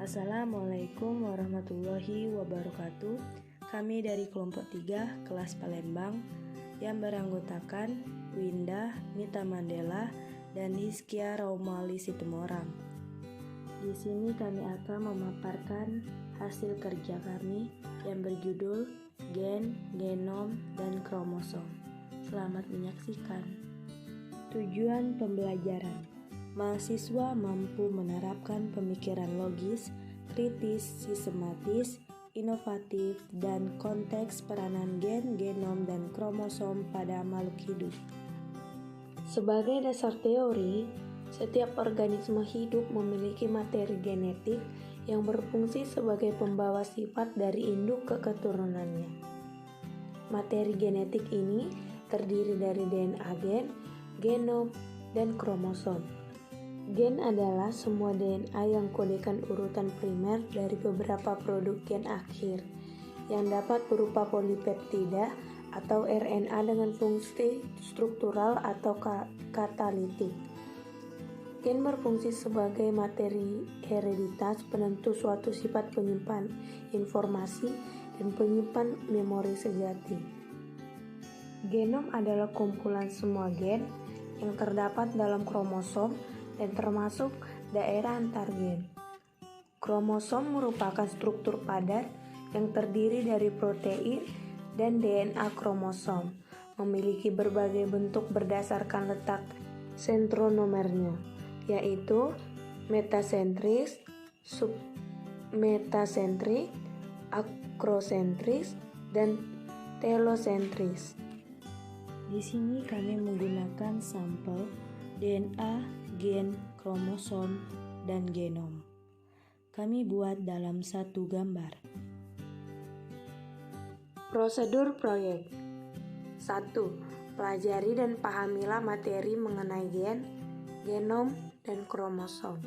Assalamualaikum warahmatullahi wabarakatuh. Kami dari kelompok 3 kelas Palembang yang beranggotakan Winda, Mita Mandela, dan Hizkia Raumali Situmorang. Di sini kami akan memaparkan hasil kerja kami yang berjudul Gen, Genom, dan Kromosom. Selamat menyaksikan. Tujuan pembelajaran: mahasiswa mampu menerapkan pemikiran logis, kritis, sistematis, inovatif, dan konteks peranan gen, genom, dan kromosom pada makhluk hidup. Sebagai dasar teori, setiap organisme hidup memiliki materi genetik yang berfungsi sebagai pembawa sifat dari induk ke keturunannya. Materi genetik ini terdiri dari DNA gen, genom, dan kromosom. Gen adalah semua DNA yang kodekan urutan primer dari beberapa produk gen akhir yang dapat berupa polipeptida atau RNA dengan fungsi struktural atau katalitik. Gen berfungsi sebagai materi hereditas penentu suatu sifat penyimpan informasi dan penyimpan memori sejati. Genom adalah kumpulan semua gen yang terdapat dalam kromosom dan termasuk daerah antar gen. Kromosom merupakan struktur padat yang terdiri dari protein dan DNA kromosom, memiliki berbagai bentuk berdasarkan letak sentromernya, yaitu metasentris, submetasentrik, akrosentris, dan telosentris. Di sini kami menggunakan sampel DNA, gen, kromosom, dan genom. Kami buat dalam satu gambar. Prosedur proyek: 1. Pelajari dan pahamilah materi mengenai gen, genom, dan kromosom.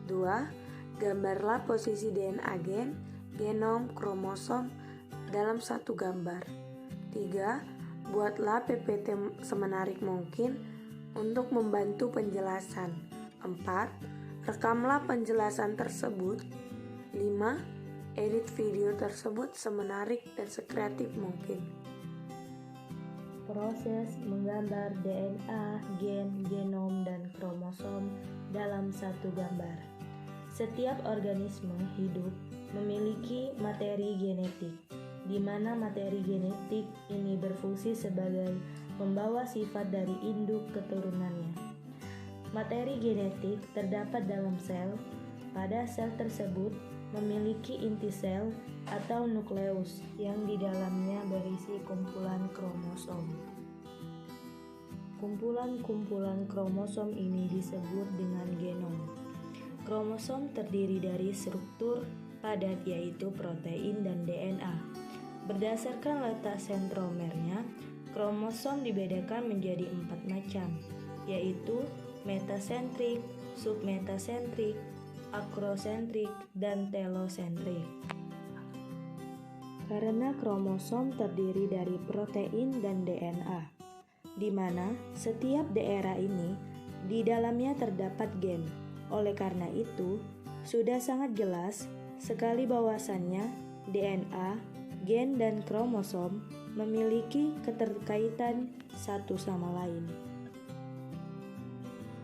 2. Gambarlah posisi DNA gen, genom, kromosom dalam satu gambar. 3. Buatlah PPT semenarik mungkin untuk membantu penjelasan. 4. Rekamlah penjelasan tersebut. 5. Edit video tersebut semenarik dan sekreatif mungkin. Proses menggambar DNA, gen, genom, dan kromosom dalam satu gambar. Setiap organisme hidup memiliki materi genetik, di mana materi genetik ini berfungsi sebagai pembawa sifat dari induk keturunannya. Materi genetik terdapat dalam sel. Pada sel tersebut memiliki inti sel atau nukleus yang di dalamnya berisi kumpulan kromosom. Kumpulan-kumpulan kromosom ini disebut dengan genom. Kromosom terdiri dari struktur padat yaitu protein dan DNA. Berdasarkan letak sentromernya, kromosom dibedakan menjadi 4 macam, yaitu metasentrik, submetasentrik, akrosentrik, dan telosentrik. Karena kromosom terdiri dari protein dan DNA, di mana setiap daerah ini di dalamnya terdapat gen. Oleh karena itu, sudah sangat jelas sekali bahwasannya DNA, gen, dan kromosom memiliki keterkaitan satu sama lain.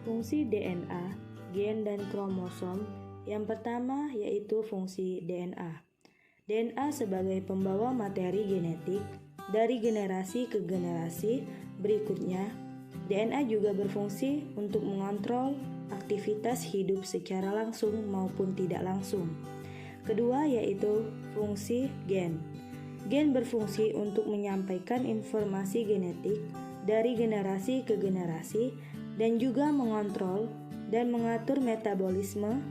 Fungsi DNA, gen, dan kromosom yang pertama yaitu fungsi DNA. DNA sebagai pembawa materi genetik dari generasi ke generasi berikutnya. DNA juga berfungsi untuk mengontrol aktivitas hidup secara langsung maupun tidak langsung. Kedua yaitu fungsi gen. Gen berfungsi untuk menyampaikan informasi genetik dari generasi ke generasi dan juga mengontrol dan mengatur metabolisme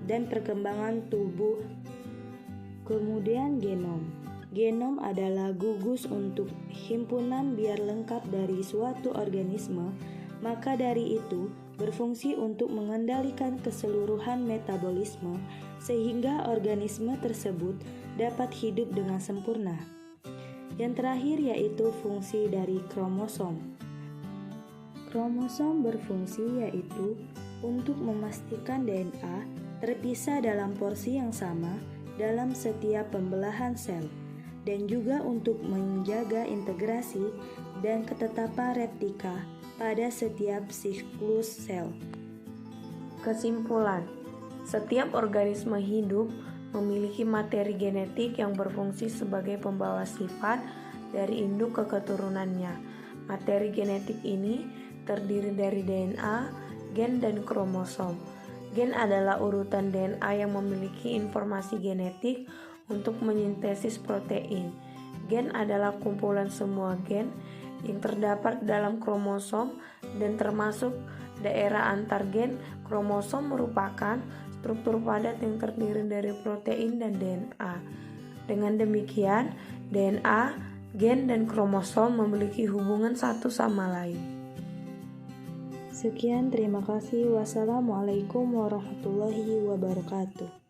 dan perkembangan tubuh. Kemudian genom. Genom adalah gugus untuk himpunan biar lengkap dari suatu organisme, maka dari itu berfungsi untuk mengendalikan keseluruhan metabolisme sehingga organisme tersebut dapat hidup dengan sempurna. Yang terakhir yaitu fungsi dari kromosom. Kromosom berfungsi yaitu untuk memastikan DNA terpisah dalam porsi yang sama dalam setiap pembelahan sel, dan juga untuk menjaga integrasi dan ketetapan replika pada setiap siklus sel. Kesimpulan, setiap organisme hidup memiliki materi genetik yang berfungsi sebagai pembawa sifat dari induk ke keturunannya. Materi genetik ini terdiri dari DNA, gen, dan kromosom. Gen adalah urutan DNA yang memiliki informasi genetik untuk menyintesis protein. Gen adalah kumpulan semua gen yang terdapat dalam kromosom dan termasuk daerah antar gen. Kromosom merupakan struktur padat yang terdiri dari protein dan DNA. Dengan demikian, DNA, gen, dan kromosom memiliki hubungan satu sama lain. Sekian, terima kasih. Wassalamualaikum warahmatullahi wabarakatuh.